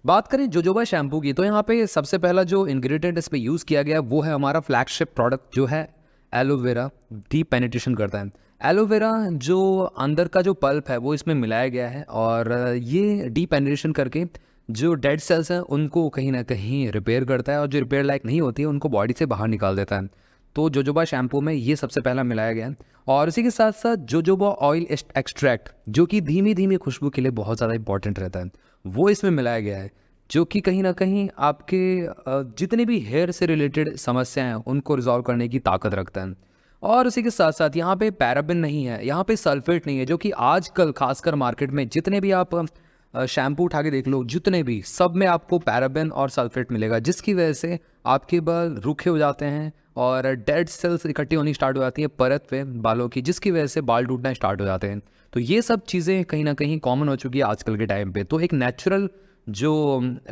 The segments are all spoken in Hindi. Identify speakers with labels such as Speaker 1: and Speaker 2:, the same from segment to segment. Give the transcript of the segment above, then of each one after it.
Speaker 1: बात करें जोजोबा शैम्पू की, तो यहाँ पे सबसे पहला जो इंग्रेडिएंट इस पे यूज़ किया गया वो है हमारा फ्लैगशिप प्रोडक्ट जो है एलोवेरा। डीप पेनिट्रेशन करता है एलोवेरा, जो अंदर का जो पल्प है वो इसमें मिलाया गया है और ये डीप पेनिट्रेशन करके जो डेड सेल्स हैं उनको कहीं ना कहीं रिपेयर करता है और जो रिपेयर लायक नहीं होती है उनको बॉडी से बाहर निकाल देता है। तो जोजोबा शैम्पू में ये सबसे पहला मिलाया गया है। और इसी के साथ साथ जोजोबा ऑयल एक्सट्रैक्ट जो कि धीमी धीमी खुशबू के लिए बहुत ज़्यादा इंपॉर्टेंट रहता है, वो इसमें मिलाया गया है, जो कि कहीं ना कहीं आपके जितने भी हेयर से रिलेटेड समस्याएं हैं उनको रिजॉल्व करने की ताकत रखता है। और उसी के साथ साथ यहाँ पे पैराबिन नहीं है, यहाँ पे सल्फेट नहीं है, जो कि आजकल खासकर मार्केट में जितने भी आप शैम्पू उठा के देख लो, जितने भी सब में आपको पैराबिन और सल्फेट मिलेगा, जिसकी वजह से आपके बाल रूखे हो जाते हैं और डेड सेल्स इकट्ठी होनी स्टार्ट हो जाती है परत पे बालों की, जिसकी वजह से बाल टूटना स्टार्ट हो जाते हैं। तो ये सब चीज़ें कहीं ना कहीं कॉमन हो चुकी है आजकल के टाइम पे। तो एक नेचुरल जो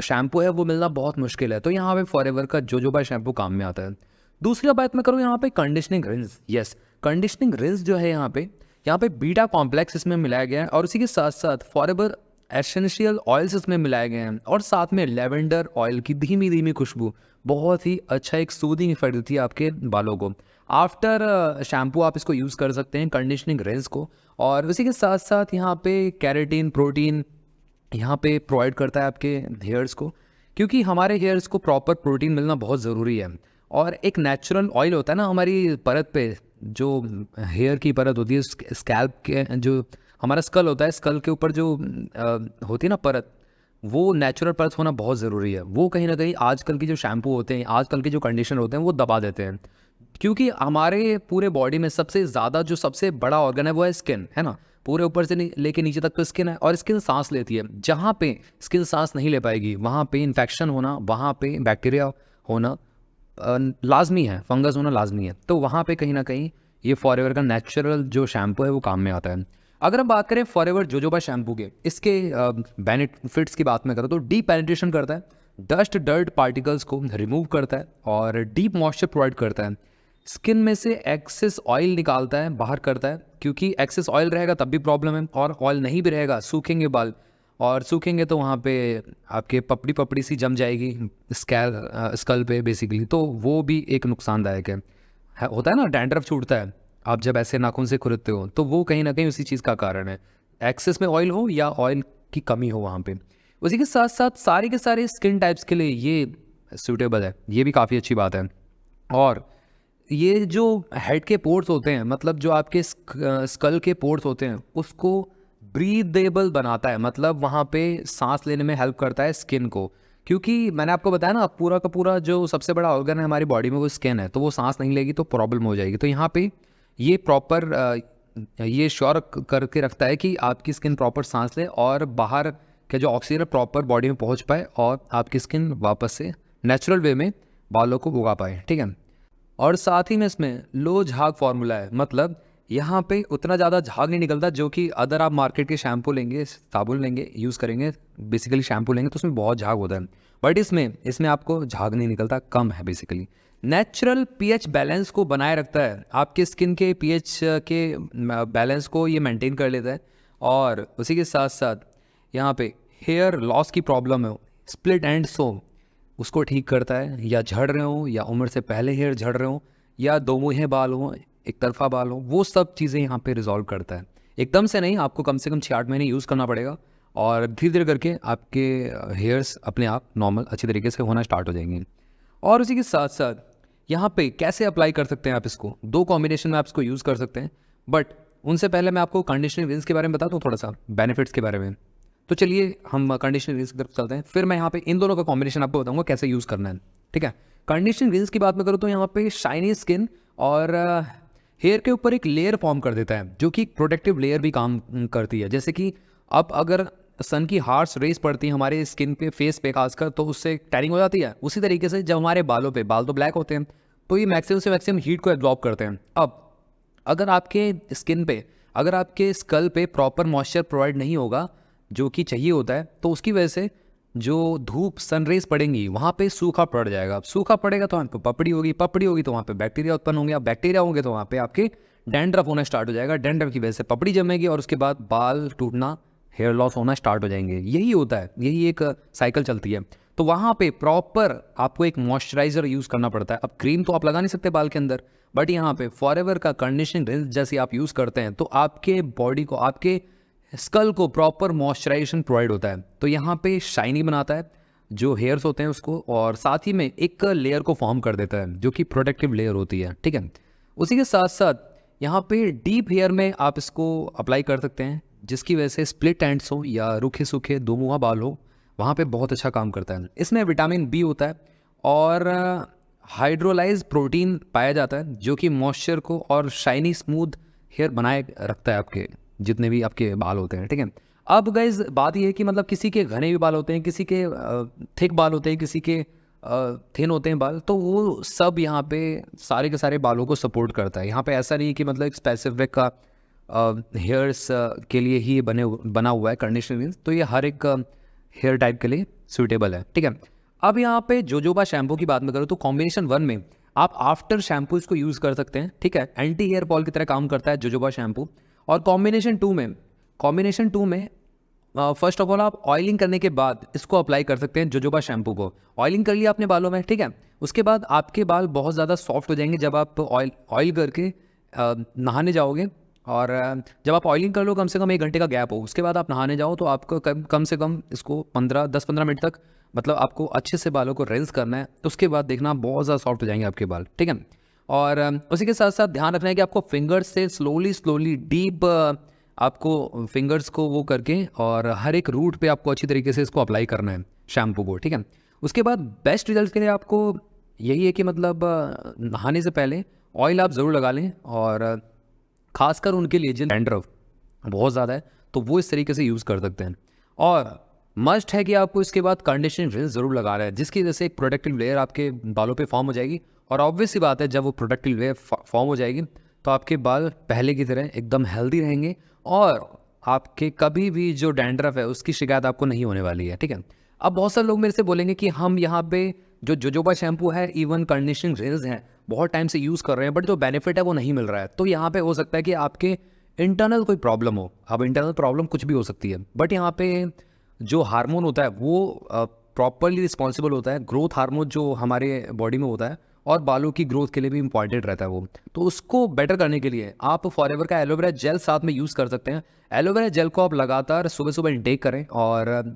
Speaker 1: शैम्पू है वो मिलना बहुत मुश्किल है। तो यहाँ पे फॉरएवर का जोजोबा शैम्पू काम में आता है। दूसरी बात मैं करूँ यहाँ पे conditioning rinse. Yes, conditioning rinse जो है यहाँ पे बीटा कॉम्प्लेक्स इसमें मिलाया गया है और उसी के साथ साथ फॉरएवर एसेंशियल ऑयल्स इसमें मिलाए गए हैं और साथ में लेवेंडर ऑयल की धीमी धीमी खुशबू बहुत ही अच्छा एक सूदिंग इफेक्ट देती है आपके बालों को। आफ्टर शैम्पू आप इसको यूज़ कर सकते हैं कंडीशनिंग रिंस को। और उसी के साथ साथ यहाँ पे कैरेटीन प्रोटीन यहाँ पे प्रोवाइड करता है आपके हेयर्स को, क्योंकि हमारे हेयर्स को प्रॉपर प्रोटीन मिलना बहुत ज़रूरी है। और एक नेचुरल ऑयल होता है ना हमारी परत पे, जो हेयर की परत होती है स्कैल्प के, जो हमारा स्कल होता है, स्कल के ऊपर जो होती है ना परत, वो नेचुरल परत होना बहुत ज़रूरी है। वो कहीं ना कहीं आजकल की जो शैम्पू होते हैं, आजकल के जो कंडीशनर होते हैं वो दबा देते हैं, क्योंकि हमारे पूरे बॉडी में सबसे ज़्यादा जो सबसे बड़ा ऑर्गन है वो है स्किन, है ना। पूरे ऊपर से लेके नीचे तक तो स्किन है और स्किन सांस लेती है। जहाँ पे स्किन सांस नहीं ले पाएगी वहाँ पे इन्फेक्शन होना, वहाँ पे बैक्टीरिया होना लाजमी है, फंगस होना लाजमी है। तो वहाँ पे कहीं ना कहीं ये फॉरएवर का नेचुरल जो शैम्पू है वो काम में आता है। अगर हम बात करें फॉरएवर जोजोबा शैम्पू के, इसके बेनिफिट्स की बात में करूँ तो डीप पेनिट्रेशन करता है, डस्ट डर्ट पार्टिकल्स को रिमूव करता है और डीप मॉइस्चर प्रोवाइड करता है। स्किन में से एक्सेस ऑयल निकालता है, बाहर करता है, क्योंकि एक्सेस ऑयल रहेगा तब भी प्रॉब्लम है और ऑयल नहीं भी रहेगा सूखेंगे बाल, और सूखेंगे तो वहाँ पे आपके पपड़ी पपड़ी सी जम जाएगी स्कल पे बेसिकली, तो वो भी एक नुकसानदायक है। होता है ना डैंड्रफ छूटता है आप जब ऐसे नाखून से खुरदते हो, तो वो कहीं ना कहीं उसी चीज़ का कारण है, एक्सेस में ऑयल हो या ऑयल की कमी हो वहाँ पे। उसी के साथ साथ सारे के सारे स्किन टाइप्स के लिए ये सूटेबल है, ये भी काफ़ी अच्छी बात है। और ये जो हेड के पोर्स होते हैं, मतलब जो आपके स्कल के पोर्स होते हैं, उसको ब्रीदेबल बनाता है, मतलब वहाँ पे सांस लेने में हेल्प करता है स्किन को, क्योंकि मैंने आपको बताया ना पूरा का पूरा जो सबसे बड़ा ऑर्गन है हमारी बॉडी में वो स्किन है, तो वो सांस नहीं लेगी तो प्रॉब्लम हो जाएगी। तो यहाँ पे ये प्रॉपर ये श्योर करके रखता है कि आपकी स्किन प्रॉपर सांस ले और बाहर का जो ऑक्सीजन प्रॉपर बॉडी में पहुँच पाए और आपकी स्किन वापस से नेचुरल वे में बालों को उगा पाए, ठीक है। और साथ ही में इसमें लो झाग फार्मूला है, मतलब यहाँ पे उतना ज़्यादा झाग नहीं निकलता, जो कि अदर आप मार्केट के शैम्पू लेंगे, साबुन लेंगे, यूज़ करेंगे, बेसिकली शैम्पू लेंगे तो उसमें बहुत झाग होता है, बट इसमें आपको झाग नहीं निकलता, कम है बेसिकली। नेचुरल पीएच बैलेंस को बनाए रखता है, आपके स्किन के पीएच के बैलेंस को ये मेंटेन कर लेता है। और उसी के साथ साथ यहाँ पे हेयर लॉस की प्रॉब्लम है, स्प्लिट एंड सो, उसको ठीक करता है, या झड़ रहे हो या उम्र से पहले हेयर झड़ रहे हो या दो मुँहे बाल हो, एक तरफा बाल हो, वो सब चीज़ें यहाँ पे रिजॉल्व करता है। एकदम से नहीं, आपको कम से कम 6-8 महीने यूज़ करना पड़ेगा और धीरे धीरे करके आपके हेयर्स अपने आप नॉर्मल अच्छी तरीके से होना स्टार्ट हो जाएंगे। और उसी के साथ साथ यहाँ पे कैसे अप्लाई कर सकते हैं आप इसको, 2 कॉम्बिनेशन में आप इसको यूज़ कर सकते हैं, बट उनसे पहले मैं आपको कंडीशनिंग रिंस के बारे में बताता हूँ, थोड़ा सा बेनिफिट्स के बारे में। तो चलिए हम कंडीशनिंग रिंस की तरफ चलते हैं, फिर मैं यहाँ पे इन दोनों का कॉम्बिनेशन आपको बताऊंगा कैसे यूज़ करना है, ठीक है। कंडीशनिंग रिंस की बात मैं करूँ तो यहाँ पे शाइनी स्किन और हेयर के ऊपर एक लेयर फॉर्म कर देता है, जो कि एक प्रोटेक्टिव लेयर भी काम करती है। जैसे कि अब अगर सन की हार्श रेस पड़ती है हमारे स्किन पे, फेस पे खासकर, तो उससे टैनिंग हो जाती है। उसी तरीके से जब हमारे बालों पे, बाल तो ब्लैक होते हैं, तो ये मैक्सिमम से मैक्सिमम हीट को एब्जॉर्ब करते हैं। अब अगर आपके स्किन पे, अगर आपके स्कल पे प्रॉपर मॉइस्चर प्रोवाइड नहीं होगा जो कि चाहिए होता है, तो उसकी वजह से जो धूप सनरेज पड़ेंगी वहाँ पे सूखा पड़ जाएगा। सूखा पड़ेगा तो वहाँ पे पपड़ी होगी, पपड़ी होगी तो वहाँ पे बैक्टीरिया उत्पन्न होंगे, अब बैक्टीरिया होंगे तो वहाँ पे आपके डैंड्रफ होना स्टार्ट हो जाएगा, डैंड्रफ की वजह से पपड़ी जमेगी और उसके बाद बाल टूटना हेयर लॉस होना स्टार्ट हो जाएंगे। यही होता है, यही एक साइकिल चलती है। तो वहाँ पे प्रॉपर आपको एक मॉइस्चराइजर यूज़ करना पड़ता है। अब क्रीम तो आप लगा नहीं सकते बाल के अंदर, बट यहाँ पे फॉरएवर का कंडीशनिंग रिंस जैसे आप यूज़ करते हैं तो आपके बॉडी को, आपके स्कल को प्रॉपर मॉइस्चराइजेशन प्रोवाइड होता है। तो यहाँ पे शाइनी बनाता है जो हेयर्स होते हैं उसको, और साथ ही में एक लेयर को फॉर्म कर देता है जो कि प्रोटेक्टिव लेयर होती है, ठीक है। उसी के साथ साथ यहाँ पे डीप हेयर में आप इसको अप्लाई कर सकते हैं, जिसकी वजह से स्प्लिट एंड्स हो या रूखे सूखे दो मुँहा बाल हो, वहाँ पे बहुत अच्छा काम करता है। इसमें विटामिन बी होता है और हाइड्रोलाइज प्रोटीन पाया जाता है जो कि मॉइस्चर को और शाइनी स्मूथ हेयर बनाए रखता है आपके जितने भी आपके बाल होते हैं, ठीक है। अब गाइज बात यह है कि मतलब किसी के घने भी बाल होते हैं, किसी के थिक बाल होते हैं, किसी के थिन होते हैं बाल, तो वो सब यहाँ पे सारे के सारे बालों को सपोर्ट करता है। यहाँ पे ऐसा नहीं है कि मतलब एक स्पेसिफिक का हेयर्स के लिए ही बना हुआ है कंडीशनर, तो ये हर एक हेयर टाइप के लिए सूटेबल है, ठीक है। अब यहाँ पे जोजोबा शैम्पू की बात में करूँ तो कॉम्बिनेशन 1 में आप आफ्टर शैम्पू इसको यूज़ कर सकते हैं, ठीक है। एंटी हेयर फॉल की तरह काम करता है जोजोबा शैम्पू। और कॉम्बिनेशन टू में फर्स्ट ऑफ ऑल आप ऑयलिंग करने के बाद इसको अप्लाई कर सकते हैं जोजोबा शैम्पू को। ऑयलिंग कर लिया आपने बालों में, ठीक है। उसके बाद आपके बाल बहुत ज़्यादा सॉफ्ट हो जाएंगे जब आप ऑयल करके नहाने जाओगे। और जब आप ऑयलिंग कर लो कम से कम 1 घंटे का गैप हो, उसके बाद आप नहाने जाओ तो आपको कम से कम इसको 10-15 मिनट तक मतलब आपको अच्छे से बालों को रिंस करना है। तो उसके बाद देखना बहुत ज़्यादा सॉफ्ट हो जाएंगे आपके बाल, ठीक है। और उसी के साथ साथ ध्यान रखना है कि आपको फिंगर्स से स्लोली डीप आपको फिंगर्स को वो करके और हर एक रूट पे आपको अच्छी तरीके से इसको अप्लाई करना है शैम्पू को, ठीक है। उसके बाद बेस्ट रिजल्ट के लिए आपको यही है कि मतलब नहाने से पहले ऑयल आप ज़रूर लगा लें, और ख़ासकर उनके लिए जिन डैंड्रफ बहुत ज़्यादा है तो वो इस तरीके से यूज़ कर सकते हैं। और मस्ट है कि आपको इसके बाद कंडीशनिंग रिंस ज़रूर लगा रहा है, जिसकी वजह से एक प्रोटेक्टिव लेयर आपके बालों पे फॉर्म हो जाएगी। और ऑब्वियस सी बात है जब वो प्रोटेक्टिव लेयर फॉर्म हो जाएगी तो आपके बाल पहले की तरह एकदम हेल्दी रहेंगे और आपके कभी भी जो डैंड्रफ है उसकी शिकायत आपको नहीं होने वाली है, ठीक है। अब बहुत सारे लोग मेरे से बोलेंगे कि हम यहाँ पे जो जोजोबा शैम्पू है, इवन कंडीशनिंग रिंस हैं, बहुत टाइम से यूज़ कर रहे हैं बट जो बेनिफिट है वो नहीं मिल रहा है। तो यहाँ पे हो सकता है कि आपके इंटरनल कोई प्रॉब्लम हो। अब इंटरनल प्रॉब्लम कुछ भी हो सकती है, बट यहाँ पे जो हार्मोन होता है वो प्रॉपरली रिस्पॉन्सिबल होता है, ग्रोथ हार्मोन जो हमारे बॉडी में होता है और बालों की ग्रोथ के लिए भी इंपॉर्टेंट रहता है वो। तो उसको बेटर करने के लिए आप फॉरएवर का एलोवेरा जेल साथ में यूज़ कर सकते हैं। एलोवेरा जेल को आप लगातार सुबह सुबह इंटेक करें, और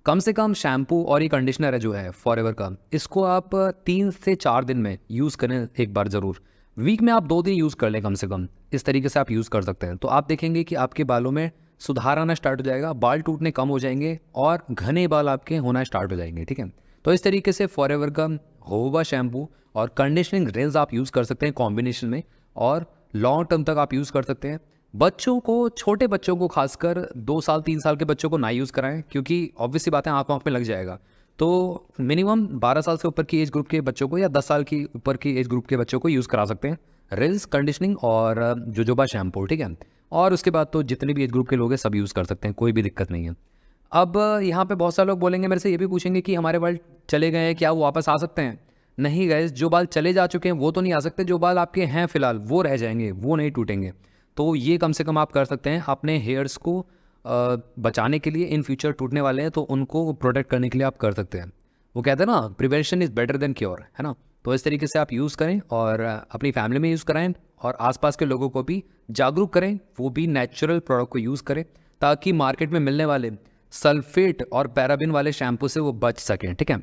Speaker 1: कम से कम शैम्पू और ये कंडीशनर है जो है फॉरएवर का, इसको आप 3 से 4 दिन में यूज़ करें एक बार ज़रूर। वीक में आप 2 दिन यूज़ कर लें कम से कम, इस तरीके से आप यूज़ कर सकते हैं। तो आप देखेंगे कि आपके बालों में सुधार आना स्टार्ट हो जाएगा, बाल टूटने कम हो जाएंगे और घने बाल आपके होना स्टार्ट हो जाएंगे, ठीक है। तो इस तरीके से फॉरएवर का होवा शैम्पू और कंडीशनिंग रिंस आप यूज़ कर सकते हैं कॉम्बिनेशन में, और लॉन्ग टर्म तक आप यूज़ कर सकते हैं। बच्चों को, छोटे बच्चों को खासकर 2 साल 3 साल के बच्चों को ना यूज़ कराएं, क्योंकि ऑब्वियस सी बात है आँख में लग जाएगा। तो मिनिमम 12 साल से ऊपर की एज ग्रुप के बच्चों को या 10 साल की ऊपर की एज ग्रुप के बच्चों को यूज़ करा सकते हैं रिंस, कंडीशनिंग और जोजोबा शैम्पू, ठीक है। और उसके बाद तो जितने भी एज ग्रुप के लोग हैं सब यूज़ कर सकते हैं, कोई भी दिक्कत नहीं है। अब यहाँ पे बहुत सारे लोग बोलेंगे मेरे से, ये भी पूछेंगे कि हमारे बाल चले गए हैं क्या वो वापस आ सकते हैं? नहीं गाइस, जो बाल चले जा चुके हैं वो तो नहीं आ सकते, जो बाल आपके हैं फिलहाल वो रह जाएंगे, वो नहीं टूटेंगे। तो ये कम से कम आप कर सकते हैं अपने हेयर्स को बचाने के लिए। इन फ्यूचर टूटने वाले हैं तो उनको प्रोटेक्ट करने के लिए आप कर सकते हैं। वो कहते हैं ना, prevention is better than cure, है ना। तो इस तरीके से आप यूज़ करें और अपनी फैमिली में यूज़ कराएं और आसपास के लोगों को भी जागरूक करें, वो भी नेचुरल प्रोडक्ट को यूज़ करें, ताकि मार्केट में मिलने वाले सल्फेट और पैराबिन वाले शैम्पू से वो बच सकें, ठीक है।